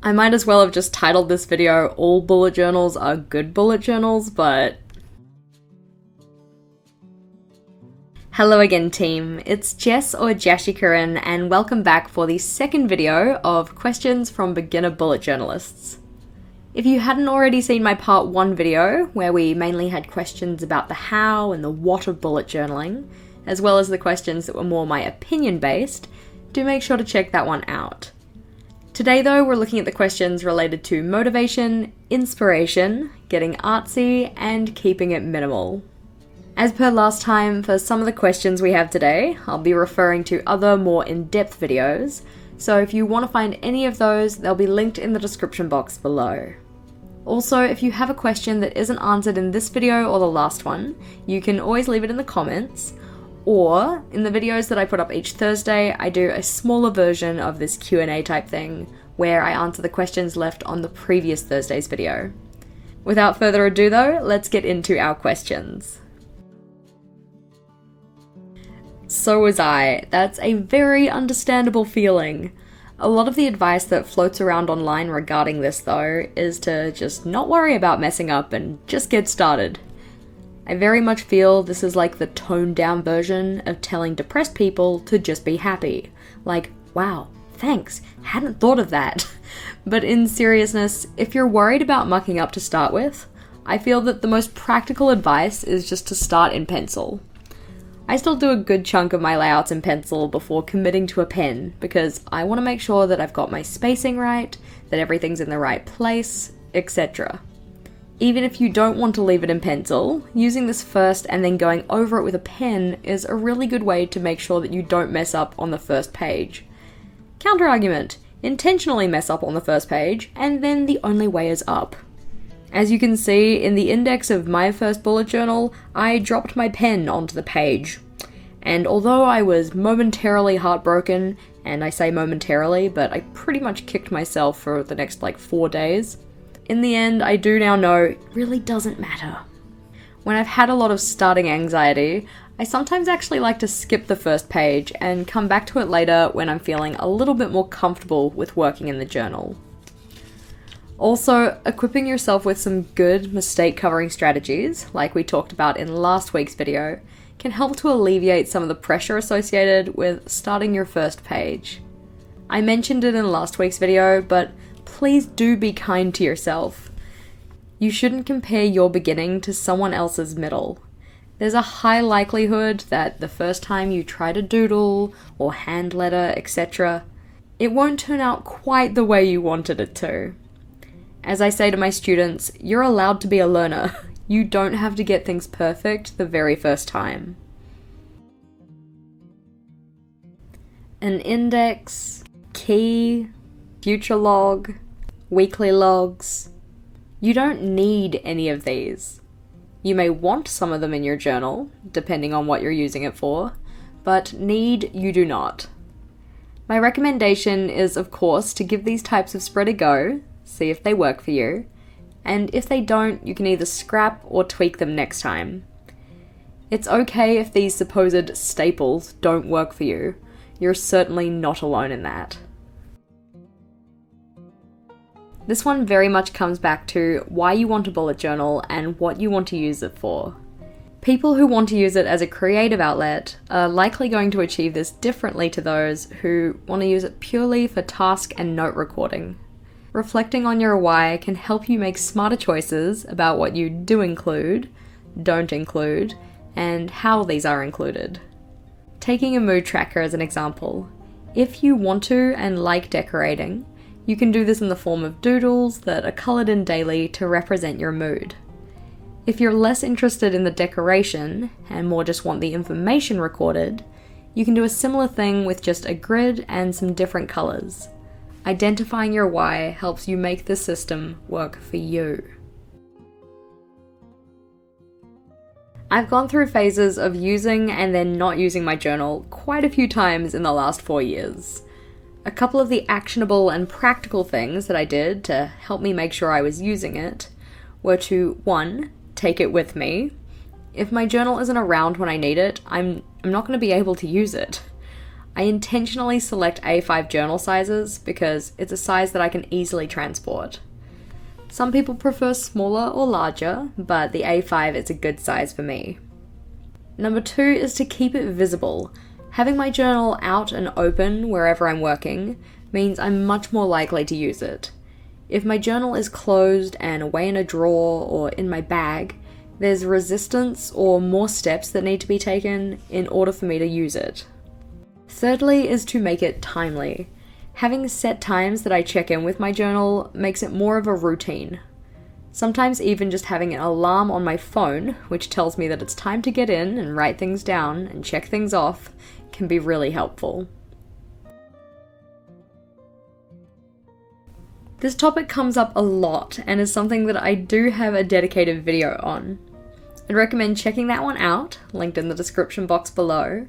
I might as well have just titled this video, "All bullet journals are good bullet journals," but... Hello again team, it's Jess or JashiiCorrin and welcome back for the second video of questions from beginner bullet journalists. If you hadn't already seen my part 1 video, where we mainly had questions about the how and the what of bullet journaling, as well as the questions that were more my opinion based, do make sure to check that one out. Today though, we're looking at the questions related to motivation, inspiration, getting artsy, and keeping it minimal. As per last time, for some of the questions we have today, I'll be referring to other more in-depth videos, so if you want to find any of those, they'll be linked in the description box below. Also, if you have a question that isn't answered in this video or the last one, you can always leave it in the comments, or in the videos that I put up each Thursday, I do a smaller version of this Q&A type thing, where I answer the questions left on the previous Thursday's video. Without further ado though, let's get into our questions. So was I. That's a very understandable feeling. A lot of the advice that floats around online regarding this though, is to just not worry about messing up and just get started. I very much feel this is like the toned down version of telling depressed people to just be happy. Like, wow, thanks, hadn't thought of that. But in seriousness, if you're worried about mucking up to start with, I feel that the most practical advice is just to start in pencil. I still do a good chunk of my layouts in pencil before committing to a pen, because I want to make sure that I've got my spacing right, that everything's in the right place, etc. Even if you don't want to leave it in pencil, using this first and then going over it with a pen is a really good way to make sure that you don't mess up on the first page. Counter-argument, intentionally mess up on the first page, and then the only way is up. As you can see in the index of my first bullet journal, I dropped my pen onto the page. And although I was momentarily heartbroken, and I say momentarily, but I pretty much kicked myself for the next 4 days, in the end, I do now know it really doesn't matter. When I've had a lot of starting anxiety, I sometimes actually like to skip the first page and come back to it later when I'm feeling a little bit more comfortable with working in the journal. Also, equipping yourself with some good mistake covering strategies, like we talked about in last week's video, can help to alleviate some of the pressure associated with starting your first page. I mentioned it in last week's video, but please do be kind to yourself. You shouldn't compare your beginning to someone else's middle. There's a high likelihood that the first time you try to doodle or hand letter, etc., it won't turn out quite the way you wanted it to. As I say to my students, you're allowed to be a learner. You don't have to get things perfect the very first time. An index, key, future log, weekly logs. You don't need any of these. You may want some of them in your journal, depending on what you're using it for, but need you do not. My recommendation is, of course, to give these types of spread a go, see if they work for you, and if they don't, you can either scrap or tweak them next time. It's okay if these supposed staples don't work for you. You're certainly not alone in that. This one very much comes back to why you want a bullet journal and what you want to use it for. People who want to use it as a creative outlet are likely going to achieve this differently to those who want to use it purely for task and note recording. Reflecting on your why can help you make smarter choices about what you do include, don't include, and how these are included. Taking a mood tracker as an example, if you want to and like decorating, you can do this in the form of doodles that are coloured in daily to represent your mood. If you're less interested in the decoration and more just want the information recorded, you can do a similar thing with just a grid and some different colours. Identifying your why helps you make the system work for you. I've gone through phases of using and then not using my journal quite a few times in the last 4 years. A couple of the actionable and practical things that I did to help me make sure I was using it were to 1. Take it with me. If my journal isn't around when I need it, I'm not going to be able to use it. I intentionally select A5 journal sizes because it's a size that I can easily transport. Some people prefer smaller or larger, but the A5 is a good size for me. Number 2 is to keep it visible. Having my journal out and open wherever I'm working means I'm much more likely to use it. If my journal is closed and away in a drawer or in my bag, there's resistance or more steps that need to be taken in order for me to use it. Thirdly is to make it timely. Having set times that I check in with my journal makes it more of a routine. Sometimes even just having an alarm on my phone, which tells me that it's time to get in and write things down and check things off, can be really helpful. This topic comes up a lot and is something that I do have a dedicated video on. I'd recommend checking that one out, linked in the description box below,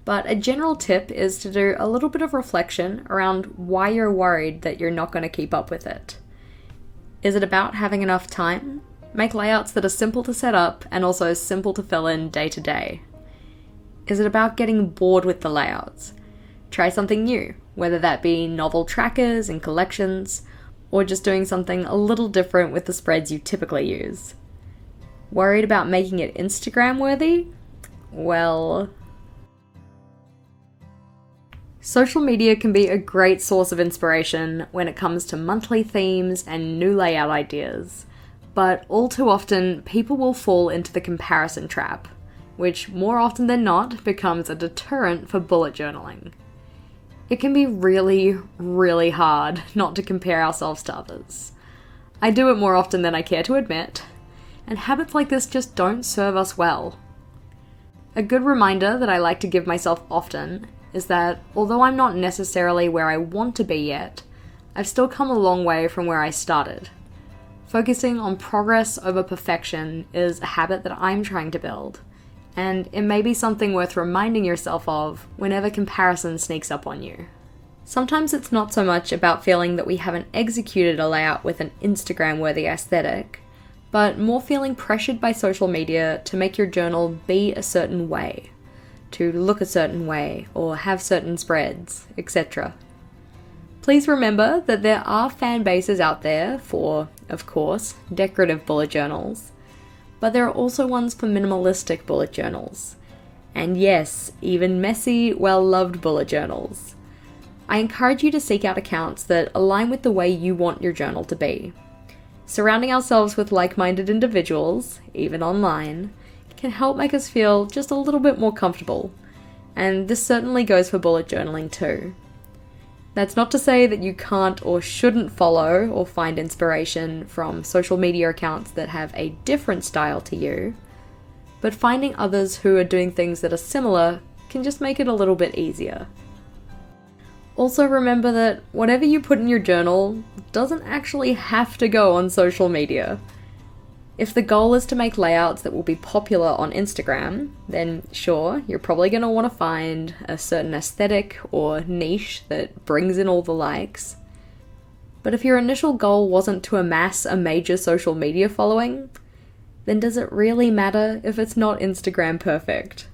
but a general tip is to do a little bit of reflection around why you're worried that you're not going to keep up with it. Is it about having enough time? Make layouts that are simple to set up and also simple to fill in day to day. Is it about getting bored with the layouts? Try something new, whether that be novel trackers and collections, or just doing something a little different with the spreads you typically use. Worried about making it Instagram worthy? Well, social media can be a great source of inspiration when it comes to monthly themes and new layout ideas, but all too often people will fall into the comparison trap, which more often than not becomes a deterrent for bullet journaling. It can be really, really hard not to compare ourselves to others. I do it more often than I care to admit, and habits like this just don't serve us well. A good reminder that I like to give myself often is that although I'm not necessarily where I want to be yet, I've still come a long way from where I started. Focusing on progress over perfection is a habit that I'm trying to build, and it may be something worth reminding yourself of whenever comparison sneaks up on you. Sometimes it's not so much about feeling that we haven't executed a layout with an Instagram-worthy aesthetic, but more feeling pressured by social media to make your journal be a certain way, to look a certain way, or have certain spreads, etc. Please remember that there are fan bases out there for, of course, decorative bullet journals, but there are also ones for minimalistic bullet journals. And yes, even messy, well-loved bullet journals. I encourage you to seek out accounts that align with the way you want your journal to be. Surrounding ourselves with like-minded individuals, even online, can help make us feel just a little bit more comfortable. And this certainly goes for bullet journaling too. That's not to say that you can't or shouldn't follow or find inspiration from social media accounts that have a different style to you, but finding others who are doing things that are similar can just make it a little bit easier. Also remember that whatever you put in your journal doesn't actually have to go on social media. If the goal is to make layouts that will be popular on Instagram, then sure, you're probably going to want to find a certain aesthetic or niche that brings in all the likes. But if your initial goal wasn't to amass a major social media following, then does it really matter if it's not Instagram perfect?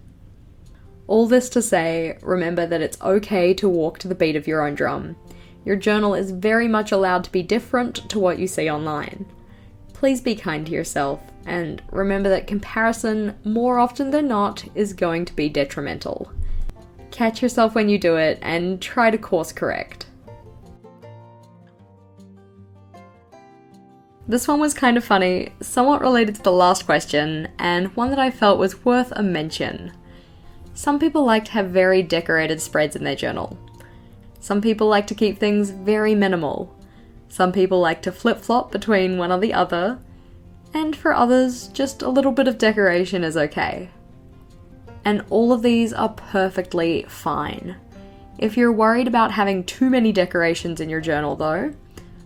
All this to say, remember that it's okay to walk to the beat of your own drum. Your journal is very much allowed to be different to what you see online. Please be kind to yourself, and remember that comparison, more often than not, is going to be detrimental. Catch yourself when you do it, and try to course correct. This one was kind of funny, somewhat related to the last question, and one that I felt was worth a mention. Some people like to have very decorated spreads in their journal. Some people like to keep things very minimal. Some people like to flip-flop between one or the other, and for others, just a little bit of decoration is okay. And all of these are perfectly fine. If you're worried about having too many decorations in your journal though,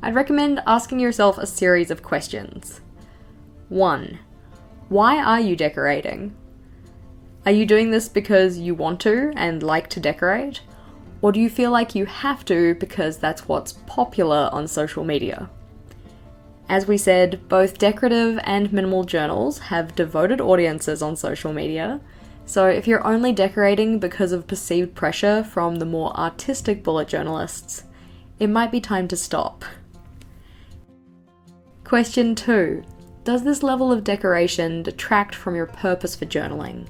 I'd recommend asking yourself a series of questions. 1. Why are you decorating? Are you doing this because you want to and like to decorate? Or do you feel like you have to because that's what's popular on social media? As we said, both decorative and minimal journals have devoted audiences on social media, So if you're only decorating because of perceived pressure from the more artistic bullet journalists, it might be time to stop. Question 2. Does this level of decoration detract from your purpose for journaling?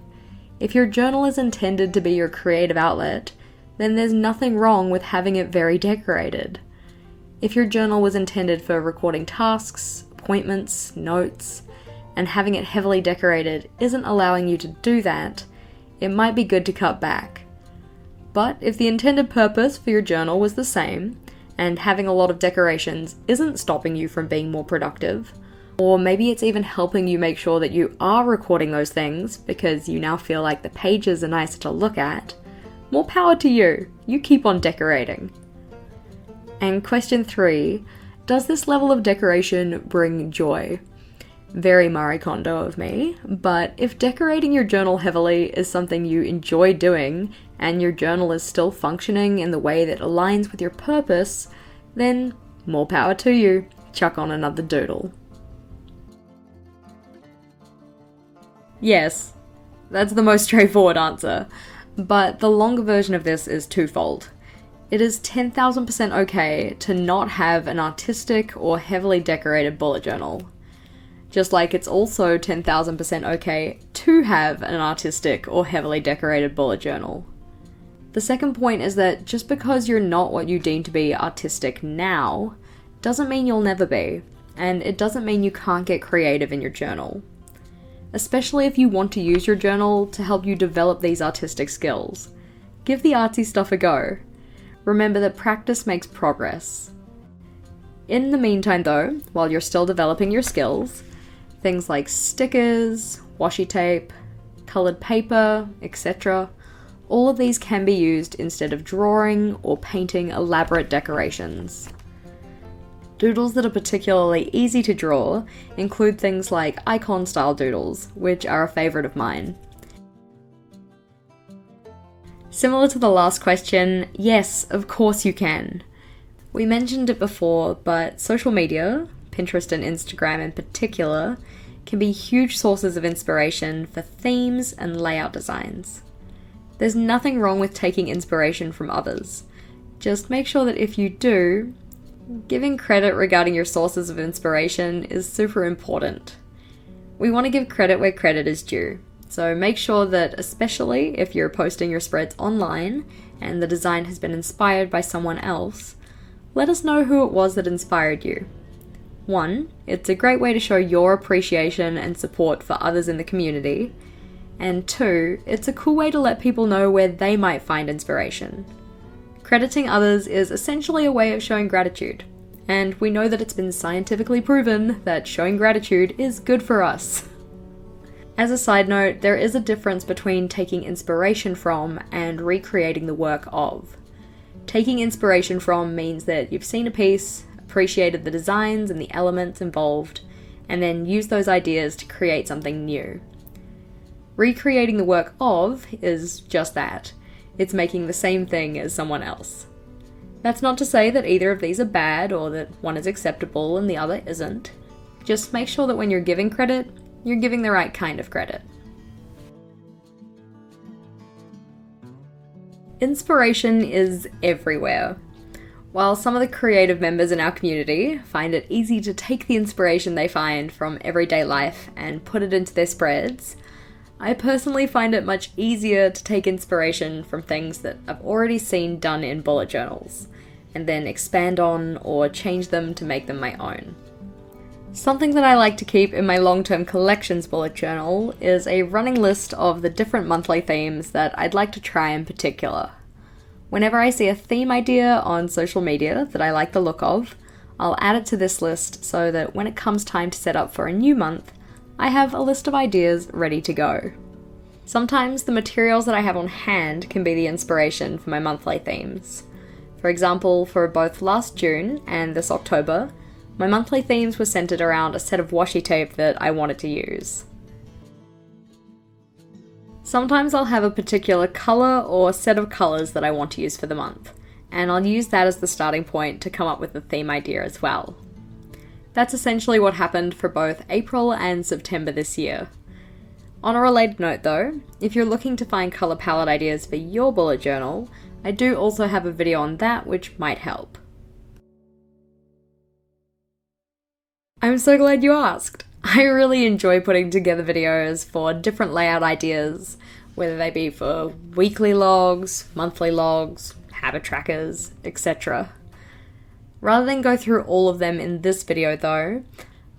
If your journal is intended to be your creative outlet, then there's nothing wrong with having it very decorated. If your journal was intended for recording tasks, appointments, notes, and having it heavily decorated isn't allowing you to do that, it might be good to cut back. But if the intended purpose for your journal was the same, and having a lot of decorations isn't stopping you from being more productive, or maybe it's even helping you make sure that you are recording those things because you now feel like the pages are nicer to look at, more power to you. You keep on decorating. And question 3, does this level of decoration bring joy? Very Marie Kondo of me, but if decorating your journal heavily is something you enjoy doing, and your journal is still functioning in the way that aligns with your purpose, then more power to you. Chuck on another doodle. Yes, that's the most straightforward answer, but the longer version of this is twofold. It is 10,000% okay to not have an artistic or heavily decorated bullet journal. Just like it's also 10,000% okay to have an artistic or heavily decorated bullet journal. The second point is that just because you're not what you deem to be artistic now, doesn't mean you'll never be, and it doesn't mean you can't get creative in your journal. Especially if you want to use your journal to help you develop these artistic skills. Give the artsy stuff a go. Remember that practice makes progress. In the meantime though, while you're still developing your skills, things like stickers, washi tape, coloured paper, etc., all of these can be used instead of drawing or painting elaborate decorations. Doodles that are particularly easy to draw include things like icon-style doodles, which are a favourite of mine. Similar to the last question, yes, of course you can. We mentioned it before, but social media, Pinterest and Instagram in particular, can be huge sources of inspiration for themes and layout designs. There's nothing wrong with taking inspiration from others. Just make sure that if you do, giving credit regarding your sources of inspiration is super important. We want to give credit where credit is due, so make sure that, especially if you're posting your spreads online and the design has been inspired by someone else, let us know who it was that inspired you. 1, it's a great way to show your appreciation and support for others in the community, and 2, it's a cool way to let people know where they might find inspiration. Crediting others is essentially a way of showing gratitude, and we know that it's been scientifically proven that showing gratitude is good for us. As a side note, there is a difference between taking inspiration from and recreating the work of. Taking inspiration from means that you've seen a piece, appreciated the designs and the elements involved, and then used those ideas to create something new. Recreating the work of is just that. It's making the same thing as someone else. That's not to say that either of these are bad or that one is acceptable and the other isn't. Just make sure that when you're giving credit, you're giving the right kind of credit. Inspiration is everywhere. While some of the creative members in our community find it easy to take the inspiration they find from everyday life and put it into their spreads, I personally find it much easier to take inspiration from things that I've already seen done in bullet journals, and then expand on or change them to make them my own. Something that I like to keep in my long-term collections bullet journal is a running list of the different monthly themes that I'd like to try in particular. Whenever I see a theme idea on social media that I like the look of, I'll add it to this list so that when it comes time to set up for a new month, I have a list of ideas ready to go. Sometimes the materials that I have on hand can be the inspiration for my monthly themes. For example, for both last June and this October, my monthly themes were centered around a set of washi tape that I wanted to use. Sometimes I'll have a particular colour or set of colours that I want to use for the month, and I'll use that as the starting point to come up with the theme idea as well. That's essentially what happened for both April and September this year. On a related note though, if you're looking to find colour palette ideas for your bullet journal, I do also have a video on that which might help. I'm so glad you asked! I really enjoy putting together videos for different layout ideas, whether they be for weekly logs, monthly logs, habit trackers, etc. Rather than go through all of them in this video though,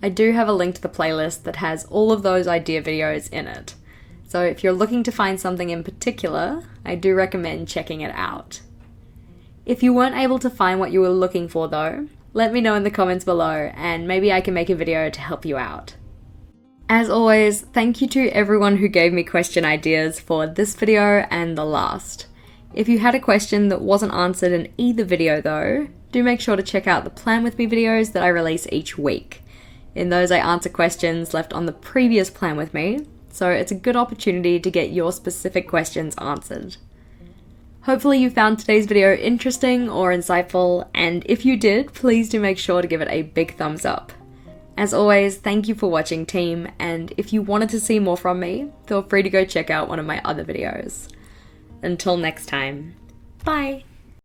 I do have a link to the playlist that has all of those idea videos in it. So if you're looking to find something in particular, I do recommend checking it out. If you weren't able to find what you were looking for though, let me know in the comments below and maybe I can make a video to help you out. As always, thank you to everyone who gave me question ideas for this video and the last. If you had a question that wasn't answered in either video though, do make sure to check out the Plan With Me videos that I release each week. In those I answer questions left on the previous Plan With Me, so it's a good opportunity to get your specific questions answered. Hopefully you found today's video interesting or insightful, and if you did, please do make sure to give it a big thumbs up. As always, thank you for watching team, and if you wanted to see more from me, feel free to go check out one of my other videos. Until next time, bye!